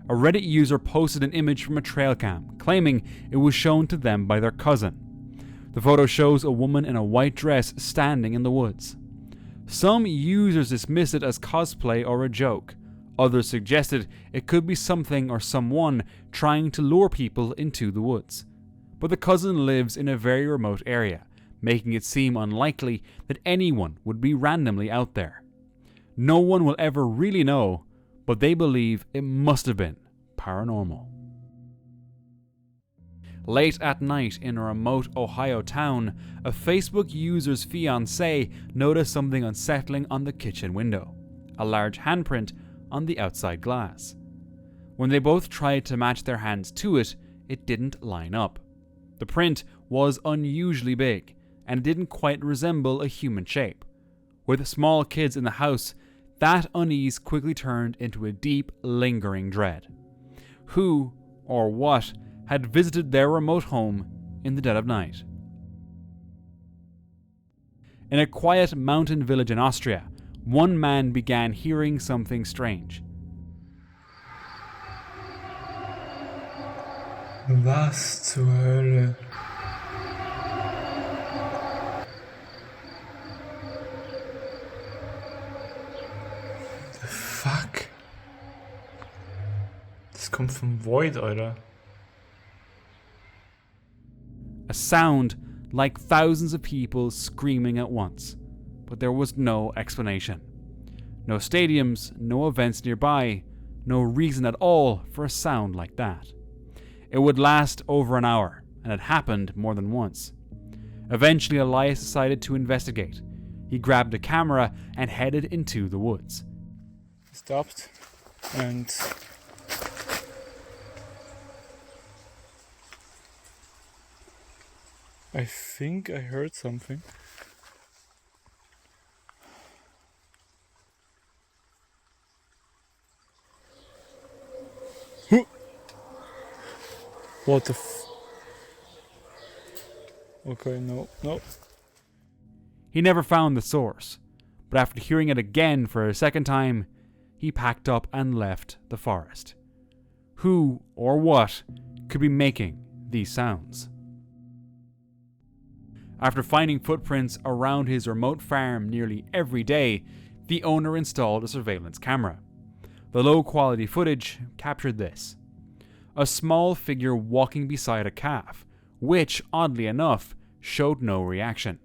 A Reddit user posted an image from a trail cam, claiming it was shown to them by their cousin. The photo shows a woman in a white dress standing in the woods. Some users dismissed it as cosplay or a joke. Others suggested it could be something or someone trying to lure people into the woods. But the cousin lives in a very remote area, making it seem unlikely that anyone would be randomly out there. No one will ever really know, but they believe it must have been paranormal. Late at night in a remote Ohio town, a Facebook user's fiancé noticed something unsettling on the kitchen window, a large handprint on the outside glass. When they both tried to match their hands to it, it didn't line up. The print was unusually big, and didn't quite resemble a human shape. With small kids in the house, that unease quickly turned into a deep, lingering dread. Who, or what, had visited their remote home in the dead of night? In a quiet mountain village in Austria, one man began hearing something strange. Was zur Hölle? The fuck? Das kommt vom Void, Alter. A sound like thousands of people screaming at once, but there was no explanation. No stadiums, no events nearby, no reason at all for a sound like that. It would last over an hour, and it happened more than once. Eventually, Elias decided to investigate. He grabbed a camera and headed into the woods. Stopped and I think I heard something. What the Okay, no. He never found the source, but after hearing it again for a second time, he packed up and left the forest. Who or what could be making these sounds? After finding footprints around his remote farm nearly every day, the owner installed a surveillance camera. The low-quality footage captured this: a small figure walking beside a calf, which, oddly enough, showed no reaction.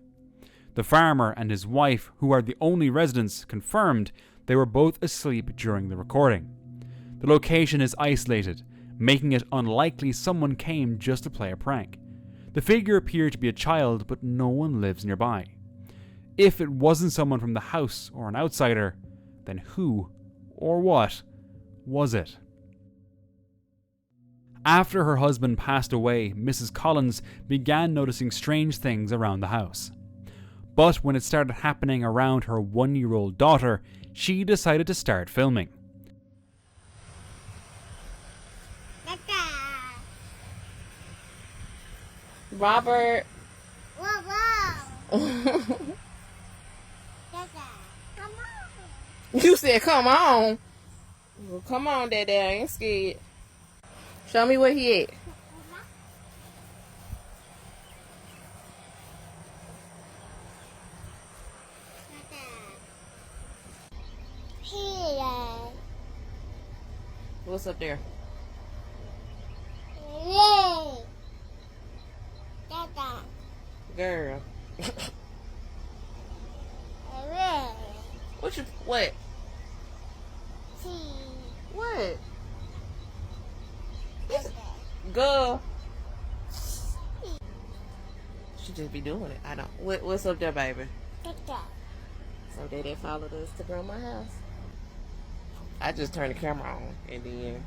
The farmer and his wife, who are the only residents, confirmed they were both asleep during the recording. The location is isolated, making it unlikely someone came just to play a prank. The figure appeared to be a child, but no one lives nearby. If it wasn't someone from the house or an outsider, then who or what was it? After her husband passed away, Mrs. Collins began noticing strange things around the house. But when it started happening around her 1-year-old daughter, she decided to start filming. Robert. Come on. You said come on. Well, come on, Daddy. I ain't scared. Show me where he at. Here. What's up there? Yay. Dada. Girl. Yay. What you, what? See. What? Dada. Girl. She just be doing it. I don't. What's up there, baby? Dada. So they followed us to grandma's house. I just turned the camera on, and then,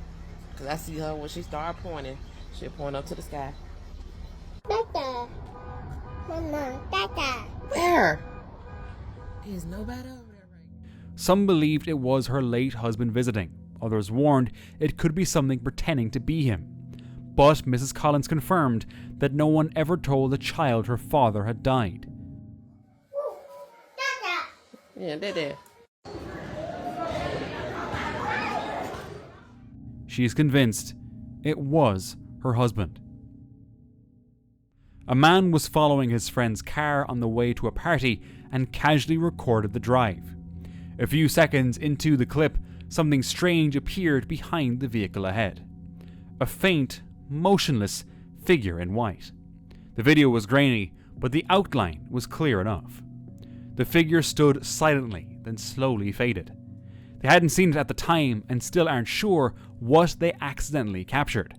cause I see her when she started pointing, she'll point up to the sky. Dada. Mama. Dada. Where? There's nobody over there right now. Some believed it was her late husband visiting. Others warned it could be something pretending to be him. But Mrs. Collins confirmed that no one ever told the child her father had died. Dada. Yeah, they're there. she is convinced it was her husband. A man was following his friend's car on the way to a party and casually recorded the drive. A few seconds into the clip, something strange appeared behind the vehicle ahead. A faint, motionless figure in white. The video was grainy, but the outline was clear enough. The figure stood silently, then slowly faded. They hadn't seen it at the time and still aren't sure what they accidentally captured.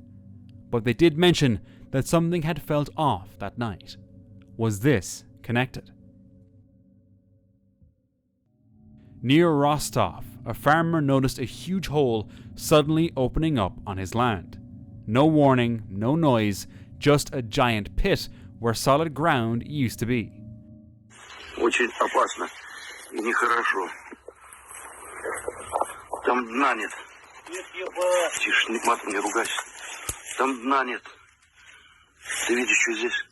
But they did mention that something had felt off that night. Was this connected? Near Rostov, a farmer noticed a huge hole suddenly opening up on his land. No warning, no noise, just a giant pit where solid ground used to be. Очень опасно и нехорошо. Там дна нет. Тише, матом не ругайся. Там дна нет. Ты видишь, что здесь?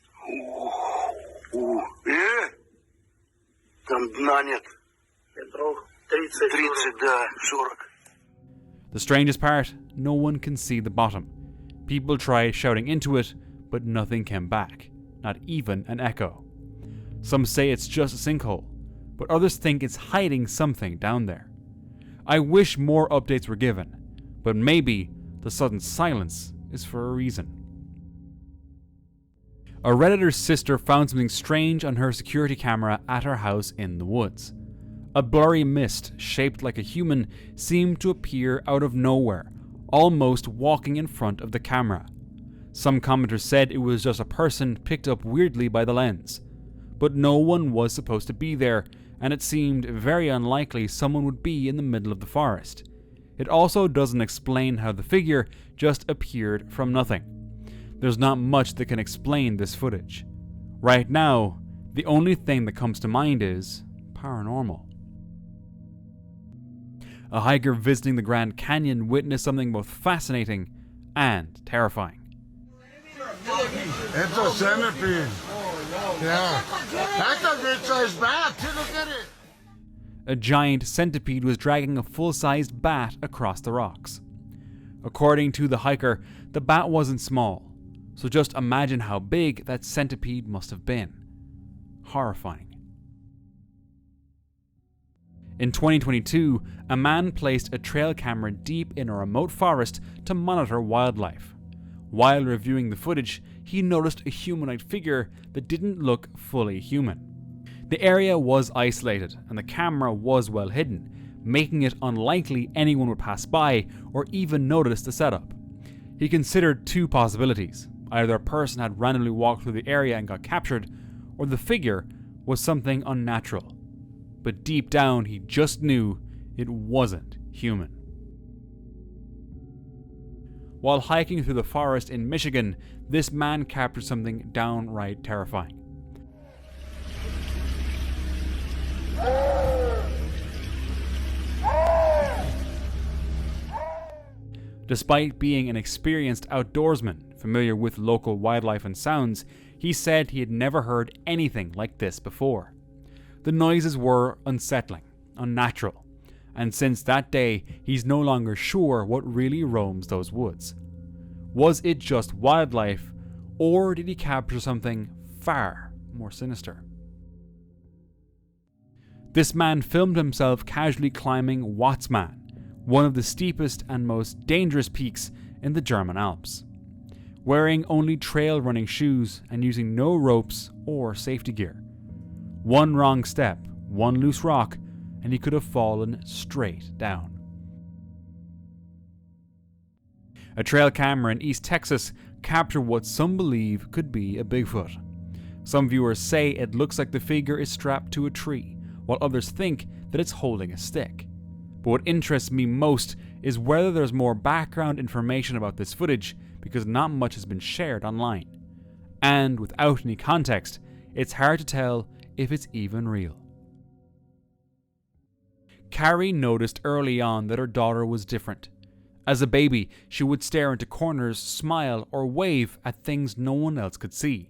Там дна нет. Метров 30, да, 40. The strangest part, no one can see the bottom. People tried shouting into it, but nothing came back, not even an echo. Some say it's just a sinkhole, but others think it's hiding something down there. I wish more updates were given, but maybe the sudden silence is for a reason. A Redditor's sister found something strange on her security camera at her house in the woods. A blurry mist shaped like a human seemed to appear out of nowhere, almost walking in front of the camera. Some commenters said it was just a person picked up weirdly by the lens, but no one was supposed to be there, and it seemed very unlikely someone would be in the middle of the forest. It also doesn't explain how the figure just appeared from nothing. There's not much that can explain this footage. Right now, the only thing that comes to mind is paranormal. A hiker visiting the Grand Canyon witnessed something both fascinating and terrifying. It's a centipede. Yeah. That's a good sized bat. Look at it. A giant centipede was dragging a full-sized bat across the rocks. According to the hiker, the bat wasn't small, so just imagine how big that centipede must have been. Horrifying. In 2022, a man placed a trail camera deep in a remote forest to monitor wildlife. While reviewing the footage, he noticed a humanoid figure that didn't look fully human. The area was isolated and the camera was well hidden, making it unlikely anyone would pass by or even notice the setup. He considered two possibilities. Either a person had randomly walked through the area and got captured, or the figure was something unnatural. But deep down he just knew it wasn't human. While hiking through the forest in Michigan, this man captured something downright terrifying. Despite being an experienced outdoorsman, familiar with local wildlife and sounds, he said he had never heard anything like this before. The noises were unsettling, unnatural, and since that day, he's no longer sure what really roams those woods. Was it just wildlife, or did he capture something far more sinister? This man filmed himself casually climbing Watzmann, one of the steepest and most dangerous peaks in the German Alps, wearing only trail running shoes and using no ropes or safety gear. One wrong step, one loose rock, and he could have fallen straight down. A trail camera in East Texas captured what some believe could be a Bigfoot. Some viewers say it looks like the figure is strapped to a tree, while others think that it's holding a stick. But what interests me most is whether there's more background information about this footage, because not much has been shared online. And without any context, it's hard to tell if it's even real. Carrie noticed early on that her daughter was different. As a baby, she would stare into corners, smile, or wave at things no one else could see.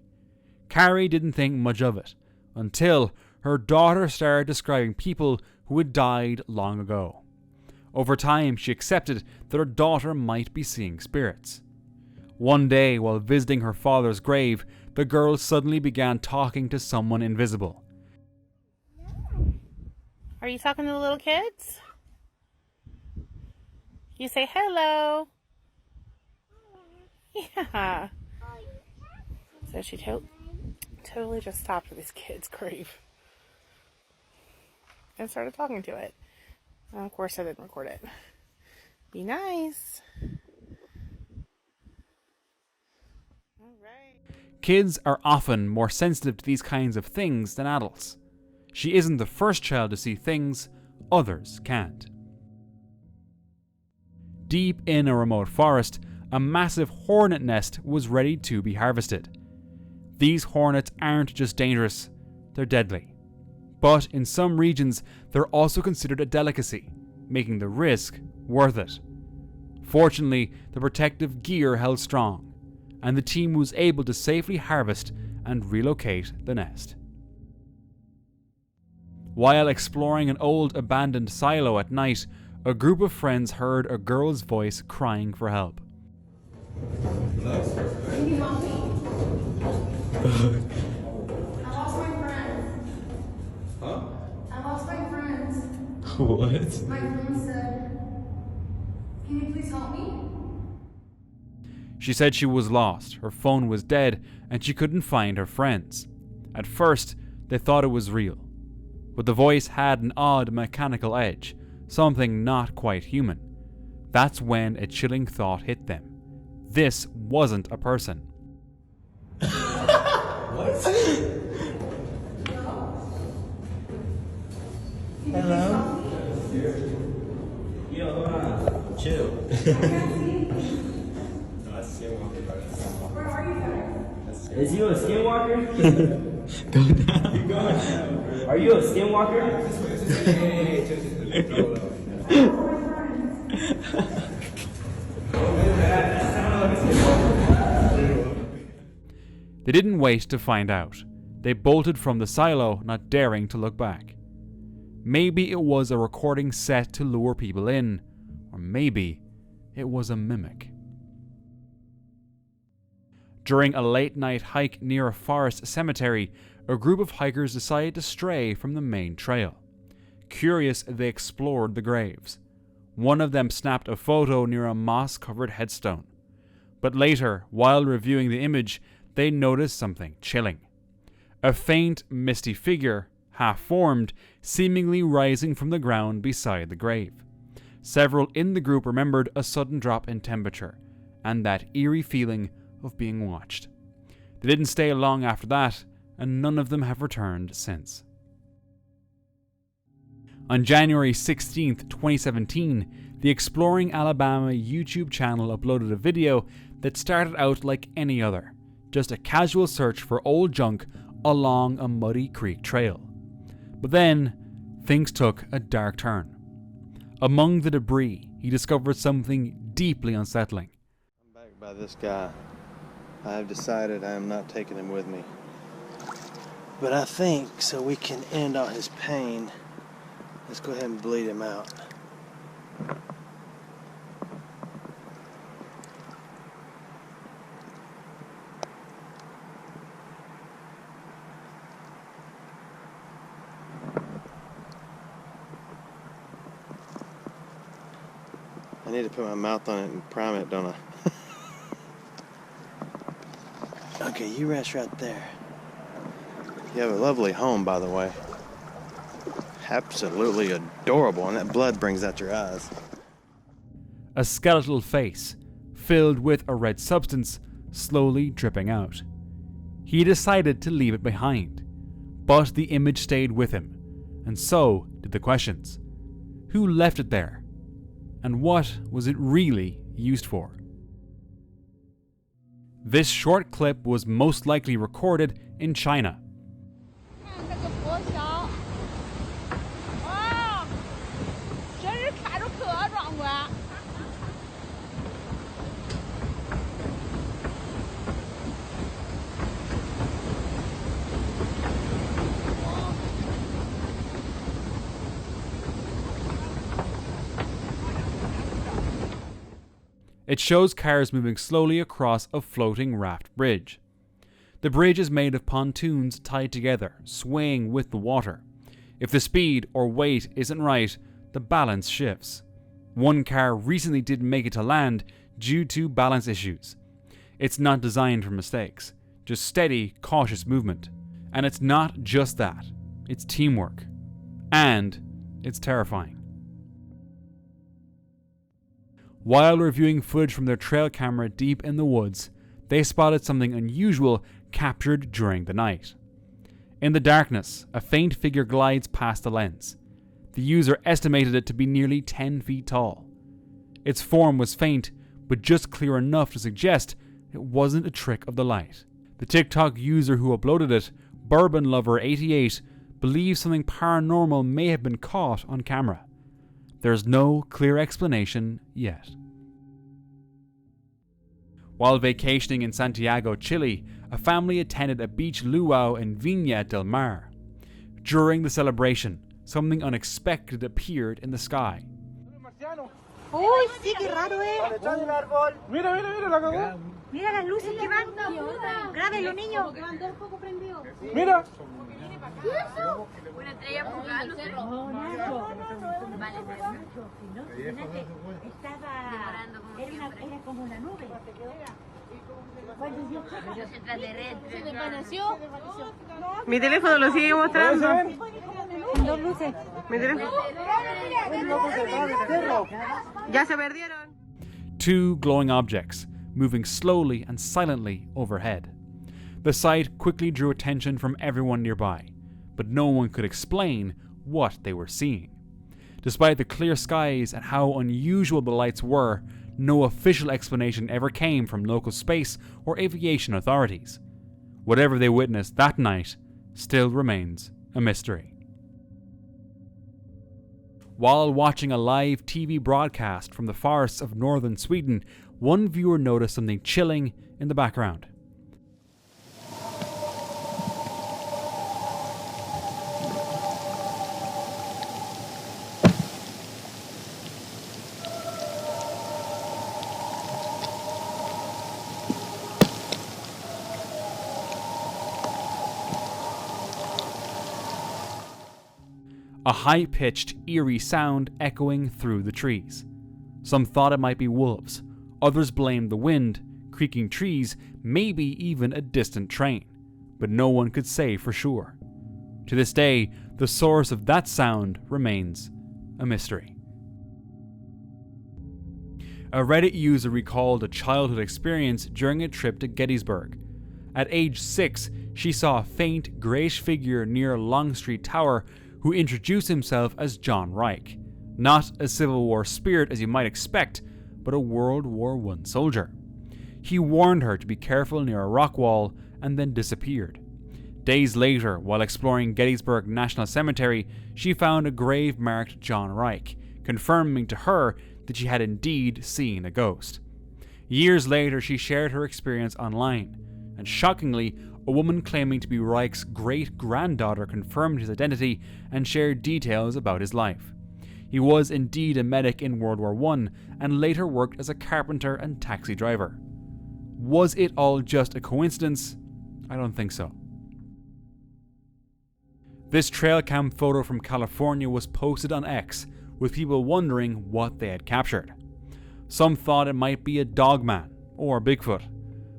Carrie didn't think much of it, until her daughter started describing people who had died long ago. Over time, she accepted that her daughter might be seeing spirits. One day, while visiting her father's grave, the girl suddenly began talking to someone invisible. Are you talking to the little kids? You say hello. Yeah. So she totally just stopped at this kid's grave and started talking to it. And of course, I didn't record it. Be nice. All right. Kids are often more sensitive to these kinds of things than adults. She isn't the first child to see things others can't. Deep in a remote forest, a massive hornet nest was ready to be harvested. These hornets aren't just dangerous, they're deadly. But in some regions, they're also considered a delicacy, making the risk worth it. Fortunately, the protective gear held strong, and the team was able to safely harvest and relocate the nest. While exploring an old abandoned silo at night, a group of friends heard a girl's voice crying for help. Can you help me? I lost my friends. Huh? I lost my friends. What? My friend said, can you please help me? She said she was lost, her phone was dead, and she couldn't find her friends. At first, they thought it was real, but the voice had an odd mechanical edge, something not quite human. That's when a chilling thought hit them. This wasn't a person. What? Hello? Yo, hold on. Chill. Where are you guys? Is you a skinwalker? Go down. Keep going. Are you a skinwalker? They didn't wait to find out. They bolted from the silo, not daring to look back. Maybe it was a recording set to lure people in, or maybe it was a mimic. During a late-night hike near a forest cemetery, a group of hikers decided to stray from the main trail. Curious, they explored the graves. One of them snapped a photo near a moss-covered headstone. But later, while reviewing the image, they noticed something chilling. A faint, misty figure, half-formed, seemingly rising from the ground beside the grave. Several in the group remembered a sudden drop in temperature, and that eerie feeling of being watched. They didn't stay long after that, and none of them have returned since. On January 16th, 2017, the Exploring Alabama YouTube channel uploaded a video that started out like any other, just a casual search for old junk along a muddy creek trail. But then, things took a dark turn. Among the debris, he discovered something deeply unsettling. I'm back by this guy. I have decided I am not taking him with me. But I think, so we can end all his pain, let's go ahead and bleed him out. I need to put my mouth on it and prime it, don't I? Okay, you rest right there. You have a lovely home, by the way. Absolutely adorable, and that blood brings out your eyes. A skeletal face, filled with a red substance, slowly dripping out. He decided to leave it behind, but the image stayed with him, and so did the questions. Who left it there? And what was it really used for? This short clip was most likely recorded in China. It shows cars moving slowly across a floating raft bridge. The bridge is made of pontoons tied together, swaying with the water. If the speed or weight isn't right, the balance shifts. One car recently didn't make it to land due to balance issues. It's not designed for mistakes, just steady, cautious movement. And it's not just that, it's teamwork. And it's terrifying. While reviewing footage from their trail camera deep in the woods, they spotted something unusual captured during the night. In the darkness, a faint figure glides past the lens. The user estimated it to be nearly 10 feet tall. Its form was faint, but just clear enough to suggest it wasn't a trick of the light. The TikTok user who uploaded it, BourbonLover88, believes something paranormal may have been caught on camera. There's no clear explanation yet. While vacationing in Santiago, Chile, a family attended a beach luau in Viña del Mar. During the celebration, something unexpected appeared in the sky. Uy, sí, qué raro es. Mira, la cagó. Mira las luces que van. Grábenlo, niños. Mira. Una estrella fugaz, no. Vale, era como una nube. Se desvaneció. Mi teléfono lo sigue mostrando. Dos luces. Mi teléfono. Ya se perdieron. Two glowing objects, moving slowly and silently overhead. The sight quickly drew attention from everyone nearby, but no one could explain what they were seeing. Despite the clear skies and how unusual the lights were, no official explanation ever came from local space or aviation authorities. Whatever they witnessed that night still remains a mystery. While watching a live TV broadcast from the forests of northern Sweden, one viewer noticed something chilling in the background. A high-pitched, eerie sound echoing through the trees. Some thought it might be wolves. Others blamed the wind, creaking trees, maybe even a distant train. But no one could say for sure. To this day, the source of that sound remains a mystery. A Reddit user recalled a childhood experience during a trip to Gettysburg. At age 6, she saw a faint, greyish figure near Longstreet Tower who introduced himself as John Reich. Not a Civil War spirit as you might expect, but a World War I soldier. He warned her to be careful near a rock wall and then disappeared. Days later, while exploring Gettysburg National Cemetery, she found a grave marked John Reich, confirming to her that she had indeed seen a ghost. Years later, she shared her experience online, and shockingly, a woman claiming to be Reich's great-granddaughter confirmed his identity and shared details about his life. He was indeed a medic in World War I and later worked as a carpenter and taxi driver. Was it all just a coincidence? I don't think so. This trail cam photo from California was posted on X, with people wondering what they had captured. Some thought it might be a dogman or Bigfoot.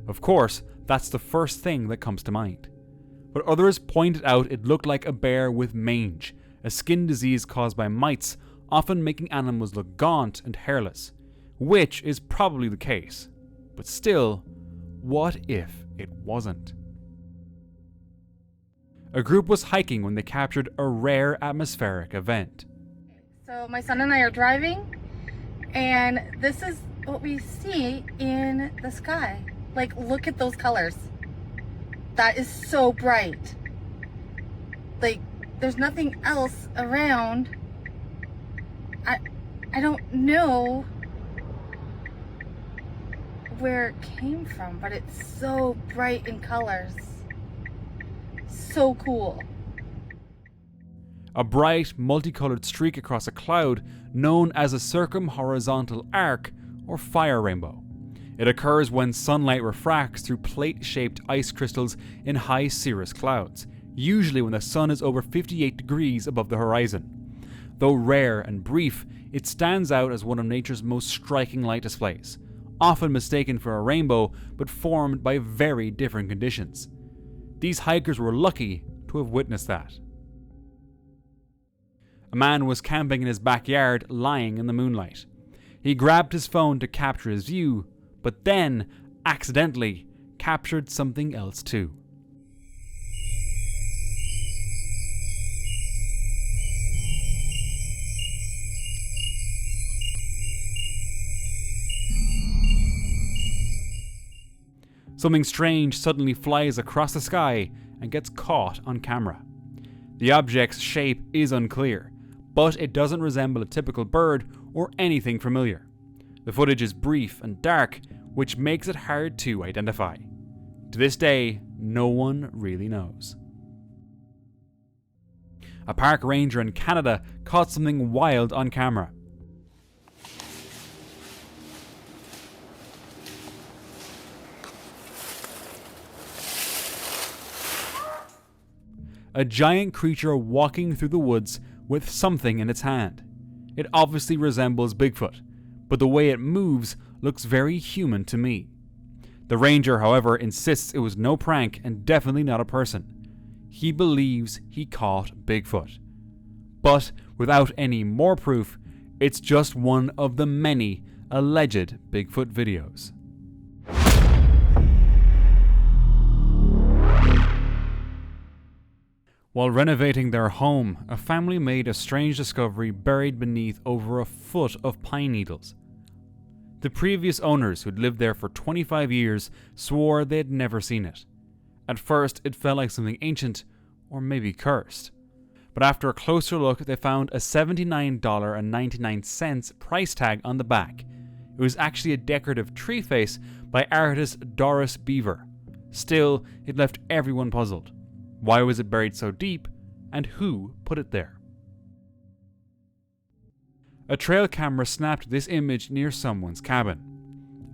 Of course, that's the first thing that comes to mind. But others pointed out it looked like a bear with mange, a skin disease caused by mites, often making animals look gaunt and hairless, which is probably the case. But still, what if it wasn't? A group was hiking when they captured a rare atmospheric event. So my son and I are driving, and this is what we see in the sky. Like, look at those colors. That is so bright. Like, there's nothing else around. I don't know where it came from, but it's so bright in colors. So cool. A bright, multicolored streak across a cloud known as a circumhorizontal arc or fire rainbow. It occurs when sunlight refracts through plate-shaped ice crystals in high cirrus clouds, usually when the sun is over 58 degrees above the horizon. Though rare and brief, it stands out as one of nature's most striking light displays, often mistaken for a rainbow but formed by very different conditions. These hikers were lucky to have witnessed that. A man was camping in his backyard, lying in the moonlight. He grabbed his phone to capture his view, but then, accidentally, captured something else too. Something strange suddenly flies across the sky and gets caught on camera. The object's shape is unclear, but it doesn't resemble a typical bird or anything familiar. The footage is brief and dark, which makes it hard to identify. To this day, no one really knows. A park ranger in Canada caught something wild on camera. A giant creature walking through the woods with something in its hand. It obviously resembles Bigfoot, but the way it moves looks very human to me. The ranger, however, insists it was no prank and definitely not a person. He believes he caught Bigfoot. But without any more proof, it's just one of the many alleged Bigfoot videos. While renovating their home, a family made a strange discovery buried beneath over a foot of pine needles. The previous owners, who'd lived there for 25 years, swore they'd never seen it. At first, it felt like something ancient, or maybe cursed. But after a closer look, they found a $79.99 price tag on the back. It was actually a decorative tree face by artist Doris Beaver. Still, it left everyone puzzled. Why was it buried so deep, and who put it there? A trail camera snapped this image near someone's cabin.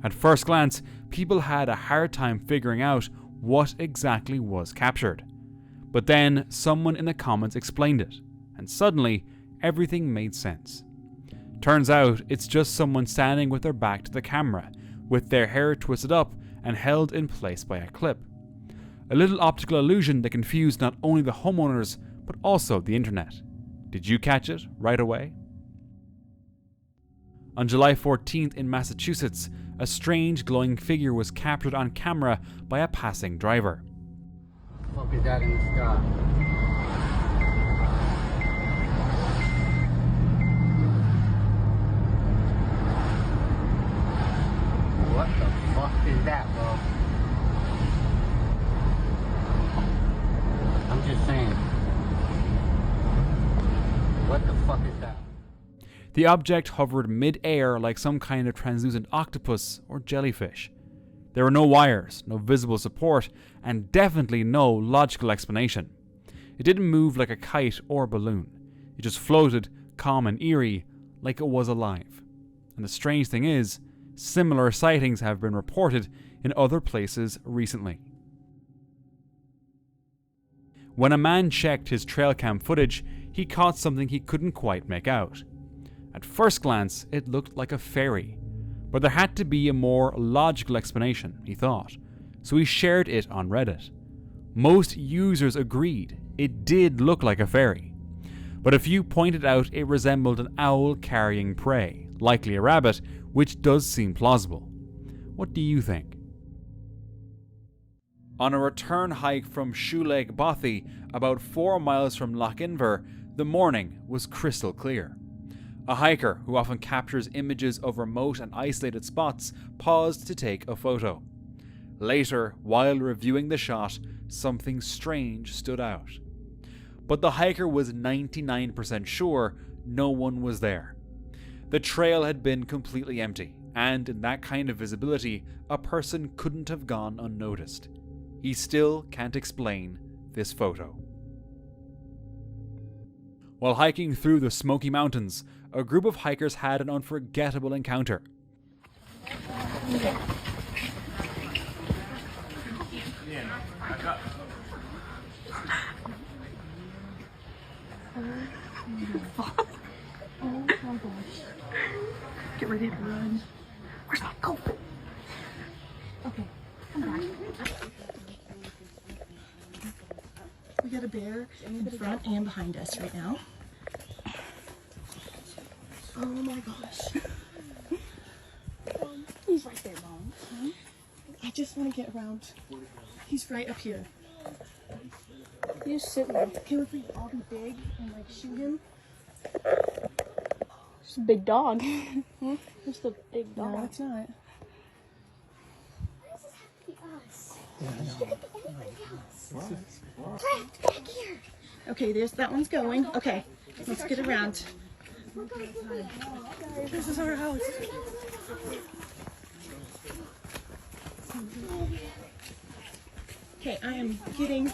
At first glance, people had a hard time figuring out what exactly was captured. But then someone in the comments explained it, and suddenly everything made sense. Turns out it's just someone standing with their back to the camera, with their hair twisted up and held in place by a clip. A little optical illusion that confused not only the homeowners, but also the internet. Did you catch it right away? On July 14th in Massachusetts, a strange glowing figure was captured on camera by a passing driver. What the fuck is that in the sky? What the fuck is that, bro? I'm just saying. What the fuck is that? The object hovered mid-air like some kind of translucent octopus or jellyfish. There were no wires, no visible support, and definitely no logical explanation. It didn't move like a kite or balloon. It just floated, calm and eerie, like it was alive. And the strange thing is, similar sightings have been reported in other places recently. When a man checked his trail cam footage, he caught something he couldn't quite make out. At first glance, it looked like a fairy, but there had to be a more logical explanation, he thought, so he shared it on Reddit. Most users agreed it did look like a fairy, but a few pointed out it resembled an owl carrying prey, likely a rabbit, which does seem plausible. What do you think? On a return hike from Shoe Lake Bothy, about 4 miles from Loch Inver, the morning was crystal clear. A hiker, who often captures images of remote and isolated spots, paused to take a photo. Later, while reviewing the shot, something strange stood out. But the hiker was 99% sure no one was there. The trail had been completely empty, and in that kind of visibility, a person couldn't have gone unnoticed. He still can't explain this photo. While hiking through the Smoky Mountains, a group of hikers had an unforgettable encounter. Yeah. got a bear in front and behind us right now. Oh my gosh. He's right there, Mom. I just want to get around. He's right up here. He's sitting there. Can we all be big and like shoot him? Just a big dog. Just a big dog. No, it's not. Okay, there's that one's going. Okay, let's get around. This is our house. Okay, I am getting.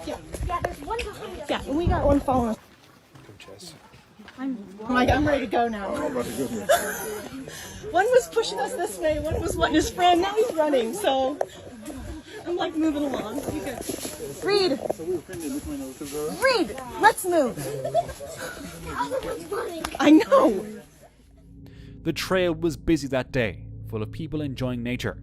Yeah, there's one behind us. Yeah, and we got one following us. I'm ready to go now. One was pushing us this way, one was letting his friend, now he's running, so I'm like moving along. You go. Reed! Reed! Let's move! I know! The trail was busy that day, full of people enjoying nature.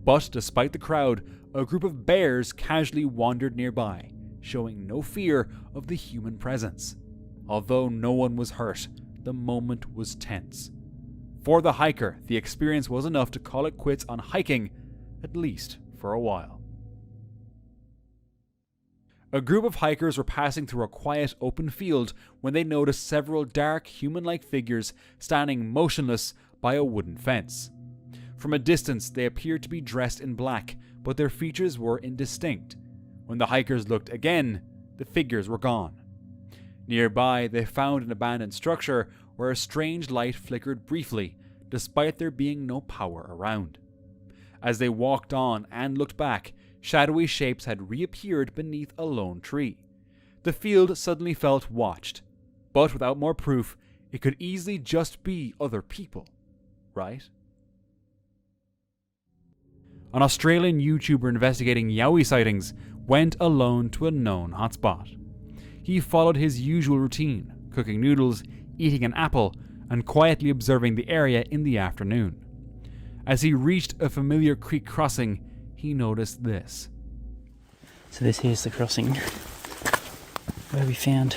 But despite the crowd, a group of bears casually wandered nearby, showing no fear of the human presence. Although no one was hurt, the moment was tense. For the hiker, the experience was enough to call it quits on hiking, at least for a while. A group of hikers were passing through a quiet open field when they noticed several dark human-like figures standing motionless by a wooden fence. From a distance, they appeared to be dressed in black, but their features were indistinct. When the hikers looked again, the figures were gone. Nearby, they found an abandoned structure where a strange light flickered briefly, despite there being no power around. As they walked on and looked back, shadowy shapes had reappeared beneath a lone tree. The field suddenly felt watched, but without more proof, it could easily just be other people, right? An Australian YouTuber investigating Yowie sightings went alone to a known hotspot. He followed his usual routine, cooking noodles, eating an apple, and quietly observing the area in the afternoon. As he reached a familiar creek crossing, he noticed this. So this here's the crossing where we found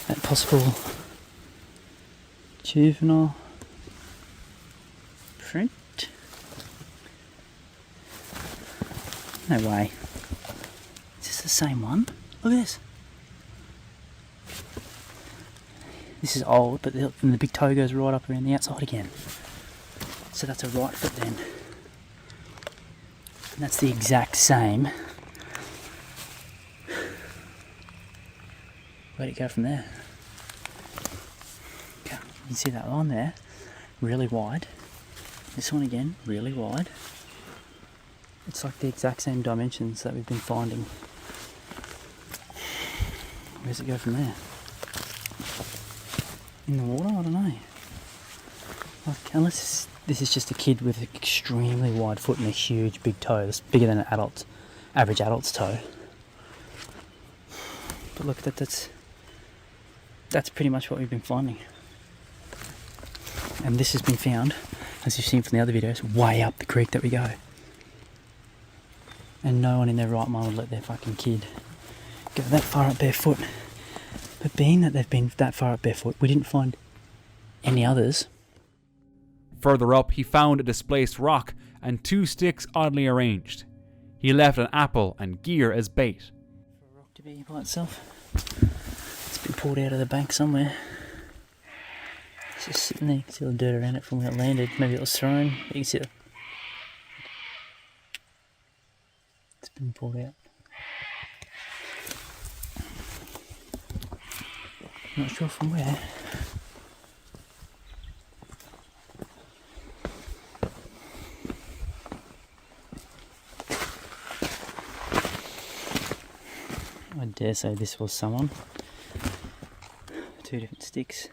that possible juvenile print. No way. Is this the same one? Look at this. This is old, but the big toe goes right up around the outside again. So that's a right foot then. And that's the exact same. Where'd it go from there? Okay, you can see that line there, really wide. This one again, really wide. It's like the exact same dimensions that we've been finding. Where does it go from there? In the water? I don't know. Like, unless this is just a kid with an extremely wide foot and a huge big toe. That's bigger than an average adult's toe. But look, that's pretty much what we've been finding. And this has been found, as you've seen from the other videos, way up the creek that we go. And no one in their right mind would let their fucking kid go that far up barefoot. But being that they've been that far up barefoot, we didn't find any others. Further up, he found a displaced rock and 2 sticks oddly arranged. He left an apple and gear as bait. For a rock to be by itself. It's been pulled out of the bank somewhere. It's just sitting there. You can see all the dirt around it from where it landed. Maybe it was thrown. You can see it. It's been pulled out. Not sure from where. I dare say this was someone. 2 different sticks.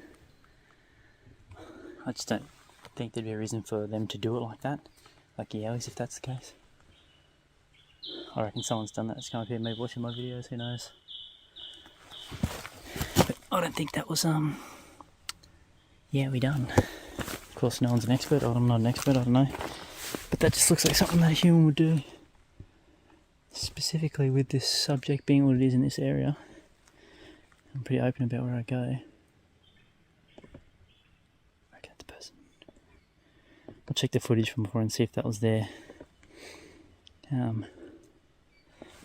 I just don't think there'd be a reason for them to do it like that. Like Yowies, if that's the case. I reckon someone's done that. It's come up here, maybe watching my videos, who knows. But I don't think that was, yeah, we done. Of course, no one's an expert. I'm not an expert, I don't know. But that just looks like something that a human would do. specifically with this subject being what it is in this area, I'm pretty open about where I go. Okay, that's a person. I'll check the footage from before and see if that was there. On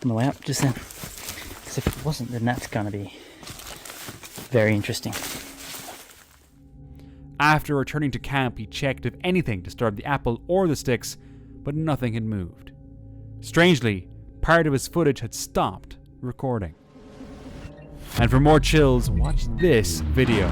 my way up just then. Because if it wasn't, then that's going to be very interesting. After returning to camp, he checked if anything disturbed the apple or the sticks, but nothing had moved. Strangely, part of his footage had stopped recording. And for more chills, watch this video.